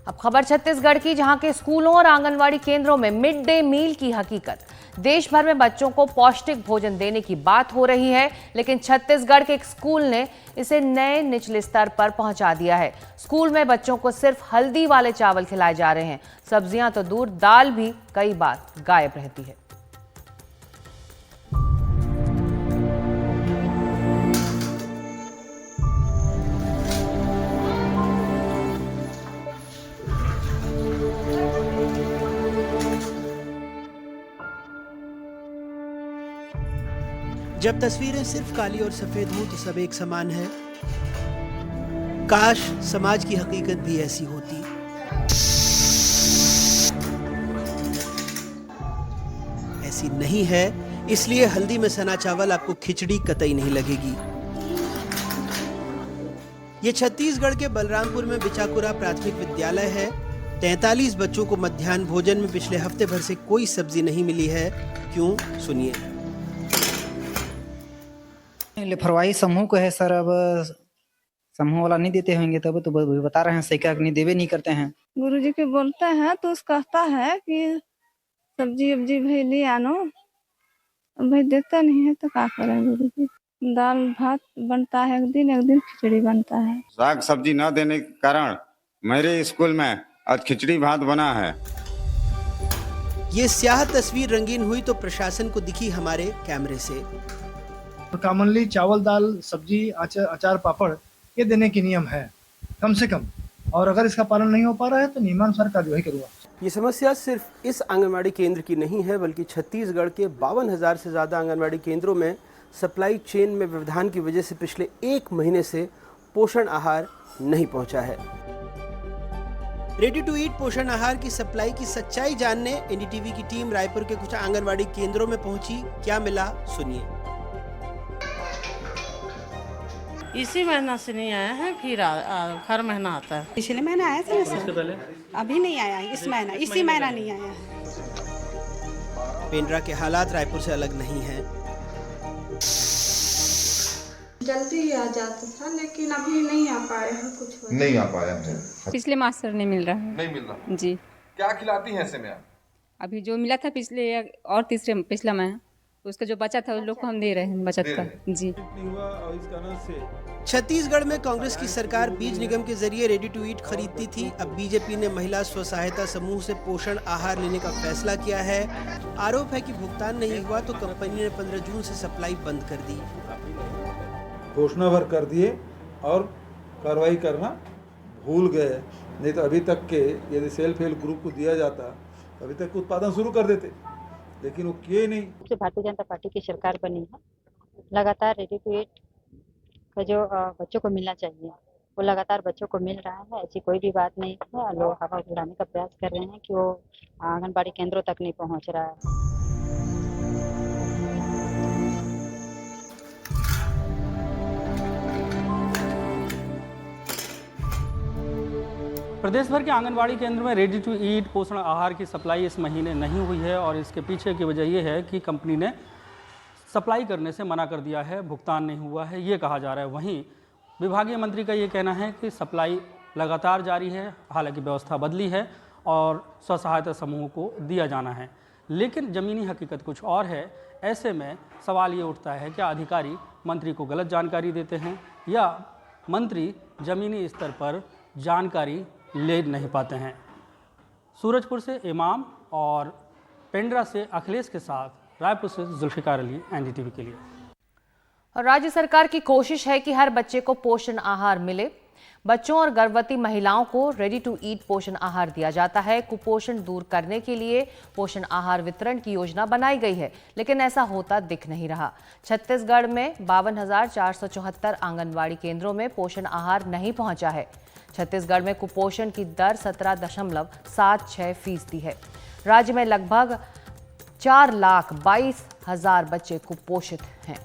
अब खबर छत्तीसगढ़ की, जहां के स्कूलों और आंगनवाड़ी केंद्रों में मिड डे मील की हकीकत। देश भर में बच्चों को पौष्टिक भोजन देने की बात हो रही है, लेकिन छत्तीसगढ़ के एक स्कूल ने इसे नए निचले स्तर पर पहुंचा दिया है। स्कूल में बच्चों को सिर्फ हल्दी वाले चावल खिलाए जा रहे हैं। सब्जियां तो दूर, दाल भी कई बार गायब रहती है। जब तस्वीरें सिर्फ काली और सफेद हों तो सब एक समान है। काश समाज की हकीकत भी ऐसी होती। ऐसी नहीं है, इसलिए हल्दी में सना चावल आपको खिचड़ी कतई नहीं लगेगी। ये छत्तीसगढ़ के बलरामपुर में बिचाकुरा प्राथमिक विद्यालय है। 43 बच्चों को मध्याह्न भोजन में पिछले हफ्ते भर से कोई सब्जी नहीं मिली है। क्यों, सुनिए। लापरवाही समूह को है सर। अब समूह वाला नहीं देते होंगे तब तो बता रहे हैं, सैका नहीं देवे नहीं करते हैं। गुरुजी के बोलते हैं तो उसका कहता है कि सब्जी उब्जी भाई ले आनो, भाई देता नहीं है तो क्या करें गुरुजी। दाल भात बनता है एक दिन खिचड़ी बनता है। साग सब्जी न देने के कारण मेरे स्कूल में आज खिचड़ी भात बना है। ये स्याह तस्वीर रंगीन हुई तो प्रशासन को दिखी हमारे कैमरे से। कॉमनली चावल दाल सब्जी अचार पापड़ ये देने की नियम है कम से कम, और अगर इसका पालन नहीं हो पा रहा है तो नियमानुसार कार्यवाही करूंगा। ये समस्या सिर्फ इस आंगनवाड़ी केंद्र की नहीं है, बल्कि छत्तीसगढ़ के 52,000 से ज़्यादा आंगनवाड़ी केंद्रों में सप्लाई चेन में व्यवधान की वजह से पिछले 1 महीने से पोषण आहार नहीं पहुंचा है। रेडी टू ईट पोषण आहार की सप्लाई की सच्चाई जानने एनडीटीवी की टीम रायपुर के कुछ आंगनवाड़ी केंद्रों में पहुंची। क्या मिला, सुनिए। इसी महीना से नहीं आया है, फिर हर महीना आता है। पिछले महीना आया था ना सर, अभी नहीं आया है। इसी महीना नहीं आया है। पेंड्रा के हालात रायपुर से अलग नहीं हैं। जल्दी ही आ जाता था, लेकिन अभी नहीं आ पाए हैं। कुछ नहीं आ पाया है। पिछले माह सर नहीं मिल रहा है। नहीं मिल रहा जी। क्या खिलाती हैं ऐसे में आप? अभी जो मिला था पिछले और तीसरे पिछला माह, उसका जो बचा था उन लोग को हम दे रहे हैं बचत का। जी। छत्तीसगढ़ में कांग्रेस की सरकार बीज निगम के जरिए रेडी टू ईट खरीदती थी। अब बीजेपी ने महिला स्व सहायता समूह से पोषण आहार लेने का फैसला किया है। आरोप है कि भुगतान नहीं हुआ तो कंपनी ने 15 जून से सप्लाई बंद कर दी। घोषणा भर कर दिए और कार्रवाई करना भूल गए। नहीं तो अभी तक के यदि सेल्फ हेल्प ग्रुप को दिया जाता अभी तक उत्पादन शुरू कर देते, लेकिन वो किए नहीं। भारतीय जनता पार्टी की सरकार बनी है, लगातार रेडी टू ईट का जो बच्चों को मिलना चाहिए वो लगातार बच्चों को मिल रहा है। ऐसी कोई भी बात नहीं है। लोग हवा उड़ाने का प्रयास कर रहे हैं कि वो आंगनबाड़ी केंद्रों तक नहीं पहुंच रहा है। प्रदेश भर के आंगनबाड़ी केंद्र में रेडी टू ईट पोषण आहार की सप्लाई इस महीने नहीं हुई है, और इसके पीछे की वजह यह है कि कंपनी ने सप्लाई करने से मना कर दिया है, भुगतान नहीं हुआ है, ये कहा जा रहा है। वहीं विभागीय मंत्री का ये कहना है कि सप्लाई लगातार जारी है, हालांकि व्यवस्था बदली है और स्व सहायता समूह को दिया जाना है, लेकिन ज़मीनी हकीकत कुछ और है। ऐसे में सवाल ये उठता है, क्या अधिकारी मंत्री को गलत जानकारी देते हैं या मंत्री ज़मीनी स्तर पर जानकारी ले नहीं पाते हैं। सूरजपुर से इमाम और पेंड्रा से अखिलेश के साथ रायपुर से जुल्फिकार अली, एनडीटीवी के लिए। और राज्य सरकार की कोशिश है कि हर बच्चे को पोषण आहार मिले। बच्चों और गर्भवती महिलाओं को रेडी टू ईट पोषण आहार दिया जाता है। कुपोषण दूर करने के लिए पोषण आहार वितरण की योजना बनाई गई है, लेकिन ऐसा होता दिख नहीं रहा। छत्तीसगढ़ में 52,474 आंगनबाड़ी केंद्रों में पोषण आहार नहीं पहुंचा है। छत्तीसगढ़ में कुपोषण की दर 17.76% है। राज्य में लगभग 4,22,000 बच्चे कुपोषित हैं।